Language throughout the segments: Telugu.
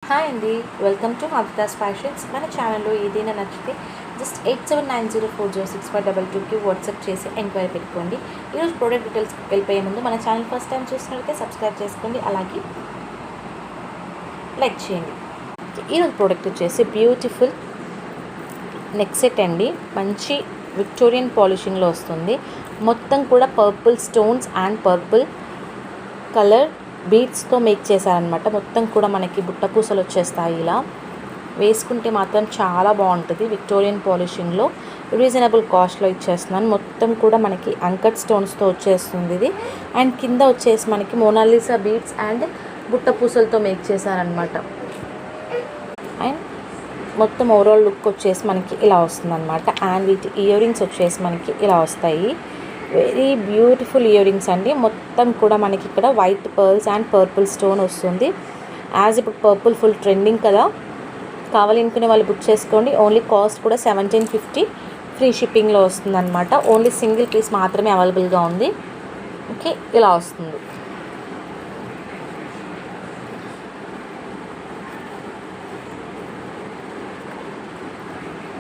హాయ్ అండి, వెల్కమ్ టు హబ్దాస్ ఫ్యాషన్స్. మన ఛానల్లో ఏదైనా నచ్చితే జస్ట్ 8790406522కి వాట్సాప్ చేసి ఎంక్వైరీ పెట్టుకోండి. ఈరోజు ప్రోడక్ట్ డీటెయిల్స్కి వెళ్ళిపోయే ముందు మన ఛానల్ ఫస్ట్ టైం చూసినట్లయితే సబ్స్క్రైబ్ చేసుకోండి, అలాగే లైక్ చేయండి. ఈరోజు ప్రోడక్ట్ వచ్చేసి బ్యూటిఫుల్ నెక్ సెట్ అండి. మంచి విక్టోరియన్ పాలిషింగ్లో వస్తుంది. మొత్తం కూడా purple stones and purple colour బీడ్స్తో మేక్ చేశారనమాట. మొత్తం కూడా మనకి బుట్టపూసలు వచ్చేస్తాయి. ఇలా వేసుకుంటే మాత్రం చాలా బాగుంటుంది. విక్టోరియన్ పాలిషింగ్లో రీజనబుల్ కాస్ట్లో ఇచ్చేస్తున్నాను. మొత్తం కూడా మనకి అంకట్ స్టోన్స్తో వచ్చేస్తుంది ఇది. అండ్ కింద వచ్చేసి మనకి మోనాలిసా బీడ్స్ అండ్ బుట్టపూసలతో మేక్ చేశారనమాట. అండ్ మొత్తం ఓవరాల్ లుక్ వచ్చేసి మనకి ఇలా వస్తుంది అనమాట. అండ్ వీటి ఇయర్ రింగ్స్ వచ్చేసి మనకి ఇలా వస్తాయి. వెరీ బ్యూటిఫుల్ ఇయర్ రింగ్స్ అండి. మొత్తం కూడా మనకి ఇక్కడ white pearls and purple stone వస్తుంది. యాజ్ ఇప్పుడు పర్పుల్ ఫుల్ ట్రెండింగ్ కదా, కావాలి అనుకునే వాళ్ళు బుక్ చేసుకోండి. ఓన్లీ కాస్ట్ కూడా 1750 ఫ్రీ షిప్పింగ్లో వస్తుంది అనమాట. ఓన్లీ సింగిల్ పీస్ మాత్రమే అవైలబుల్గా ఉంది. ఓకే, ఇలా వస్తుంది.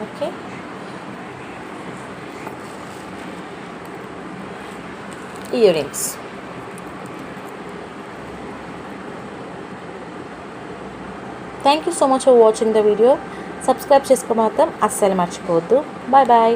Okay, earrings. Thank you so much for watching the video. Subscribe చేసుకో మాత్రం అస్సలు మర్చిపోవద్దు. Bye bye.